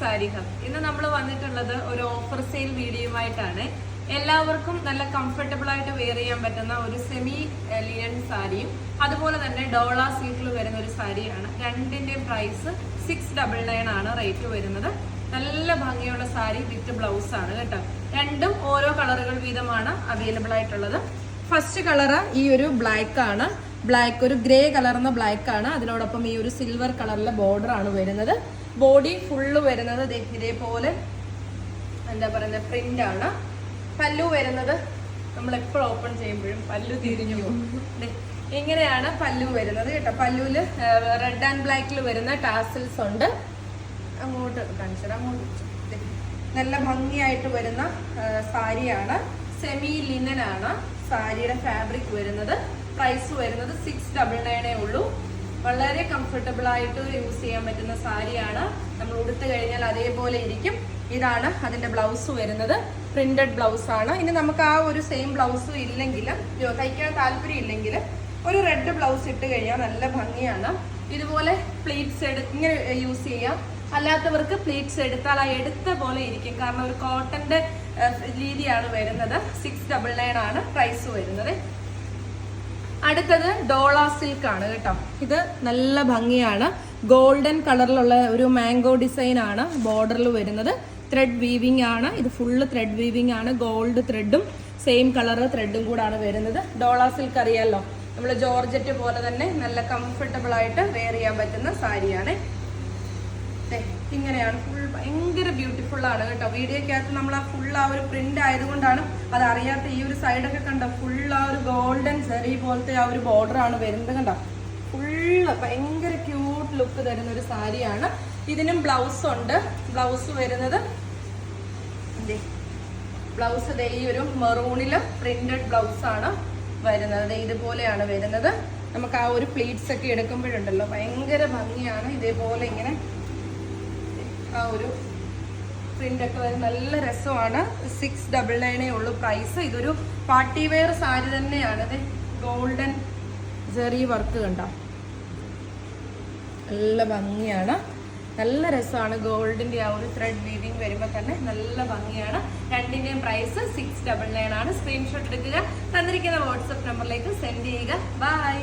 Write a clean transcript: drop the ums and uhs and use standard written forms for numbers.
Sari hub. ഇന്ന് നമ്മൾ വന്നിട്ടുള്ളത് ഒരു ഓഫർ സെയിൽ വീഡിയോയുമായിട്ടാണ്. എല്ലാവർക്കും നല്ല കംഫർട്ടബിൾ ആയിട്ട് വെയർ ചെയ്യാൻ പറ്റുന്ന ഒരു സെമി ലിനൻ സാരിയും അതുപോലെ തന്നെ ഡോള സിൽക്കിൽ വരുന്ന ഒരു സാരിയാണ്. രണ്ടിന്റെ പ്രൈസ് 699 ആണ് റേറ്റ് വരുന്നത്. നല്ല ഭംഗിയുള്ള സാരി വിത്ത് ബ്ലൗസ് ആണ് കേട്ടോ. രണ്ടും ഓരോ കളറുകൾ വീതമാണ് അവൈലബിൾ ആയിട്ടുള്ളത്. ഫസ്റ്റ് കളറ് ഈ ഒരു ബ്ലാക്ക് ആണ്. ബ്ലാക്ക് ഒരു ഗ്രേ കളർന്ന ബ്ലാക്ക് ആണ്. അതിനോടൊപ്പം ഈ ഒരു സിൽവർ കളറിലെ ബോർഡർ ആണ് വരുന്നത്. ബോഡി ഫുള്ള് വരുന്നത് ഇതേപോലെ എന്താ പറയുന്നത് പ്രിന്റ് ആണ്. പല്ലു വരുന്നത് നമ്മൾ എപ്പോഴും ഓപ്പൺ ചെയ്യുമ്പോഴും പല്ലു തിരിഞ്ഞു പോകും. ഇങ്ങനെയാണ് പല്ലു വരുന്നത് കേട്ടോ. പല്ലുവില് റെഡ് ആൻഡ് ബ്ലാക്കിൽ വരുന്ന ടാസൽസ് ഉണ്ട്. അങ്ങോട്ട് കാണിച്ചത് അങ്ങോട്ട് നല്ല ഭംഗിയായിട്ട് വരുന്ന സാരിയാണ്. സെമി ലിനൻ ആണ് സാരിയുടെ ഫാബ്രിക് വരുന്നത്. പ്രൈസ് വരുന്നത് 699 ഉള്ളൂ. വളരെ കംഫർട്ടബിൾ ആയിട്ട് യൂസ് ചെയ്യാൻ പറ്റുന്ന സാരിയാണ്. നമ്മൾ ഉടുത്തു കഴിഞ്ഞാൽ അതേപോലെ ഇരിക്കും. ഇതാണ് അതിന്റെ ബ്ലൗസ് വരുന്നത്. പ്രിന്റഡ് ബ്ലൗസ് ആണ്. ഇനി നമുക്ക് ആ ഒരു സെയിം ബ്ലൗസ് ഇല്ലെങ്കിൽ, തയ്ക്കാൻ താല്പര്യം ഇല്ലെങ്കിൽ ഒരു റെഡ് ബ്ലൗസ് ഇട്ട് കഴിഞ്ഞാൽ നല്ല ഭംഗിയാണ്. ഇതുപോലെ പ്ലീറ്റ്സ് ഇങ്ങനെ യൂസ് ചെയ്യാം. അല്ലാത്തവർക്ക് പ്ലീറ്റ്സ് എടുത്താൽ ആ എടുത്ത പോലെ ഇരിക്കും. കാരണം ഒരു കോട്ടന്റെ രീതിയാണ് വരുന്നത്. 699 ആണ് പ്രൈസ് വരുന്നത്. അടുത്തത് ഡോള സിൽക്ക് ആണ് കേട്ടോ. ഇത് നല്ല ഭംഗിയാണ്. ഗോൾഡൻ കളറിലുള്ള ഒരു മാംഗോ ഡിസൈൻ ആണ് ബോർഡറിൽ വരുന്നത്. ത്രെഡ് വീവിംഗ് ആണ്. ഇത് ഫുള്ള് ത്രെഡ് വീവിംഗ് ആണ്. ഗോൾഡ് ത്രെഡും സെയിം കളർ ത്രെഡും കൂടാണ് വരുന്നത്. ഡോള സിൽക്ക് അറിയാലോ, നമ്മൾ ജോർജറ്റ് പോലെ തന്നെ നല്ല കംഫർട്ടബിൾ ആയിട്ട് വെയർ ചെയ്യാൻ പറ്റുന്ന സാരിയാണ്. ഇങ്ങനെയാണ് ഫുൾ. ഭയങ്കര ബ്യൂട്ടിഫുൾ ആണ് കേട്ടോ. വീഡിയോക്കകത്ത് നമ്മൾ ആ ഫുൾ ആ ഒരു പ്രിന്റ് ആയതുകൊണ്ടാണ് അത് അറിയാത്ത. ഈ ഒരു സൈഡൊക്കെ കണ്ടോ, ഫുൾ ആ ഒരു ഗോൾഡൻ സെറി പോലത്തെ ആ ഒരു ബോർഡർ ആണ് വരുന്നത്. കണ്ടോ, ഫുള്ള് ഭയങ്കര ക്യൂട്ട് ലുക്ക് തരുന്ന ഒരു സാരിയാണ്. ഇതിനും ബ്ലൗസ് ഉണ്ട്. ബ്ലൗസ് വരുന്നത് ഈ ഒരു മെറൂണില് പ്രിന്റഡ് ബ്ലൗസ് ആണ് വരുന്നത്. ഇതുപോലെയാണ് വരുന്നത്. നമുക്ക് ആ ഒരു പ്ലീറ്റ്സ് ഒക്കെ എടുക്കുമ്പോഴുണ്ടല്ലോ ഭയങ്കര ഭംഗിയാണ്. ഇതേപോലെ ഇങ്ങനെ ആ ഒരു പ്രിന്റ് ഒക്കെ വരും. നല്ല രസമാണ്. 699 ഉള്ളൂ പ്രൈസ്. ഇതൊരു പാർട്ടി വെയർ സാരി തന്നെയാണ്. അത് ഗോൾഡൻ ജെറി വർക്ക് കണ്ടോ, നല്ല ഭംഗിയാണ്. നല്ല രസമാണ്. ഗോൾഡിന്റെ ആ ഒരു ത്രെഡ് വീവിംഗ് വരുമ്പോൾ തന്നെ നല്ല ഭംഗിയാണ്. രണ്ടിന്റെയും പ്രൈസ് 699 ആണ്. സ്ക്രീൻഷോട്ട് എടുക്കുക. തന്നിരിക്കുന്ന വാട്സ്ആപ്പ് നമ്പറിലേക്ക് സെൻഡ് ചെയ്യുക. ബൈ.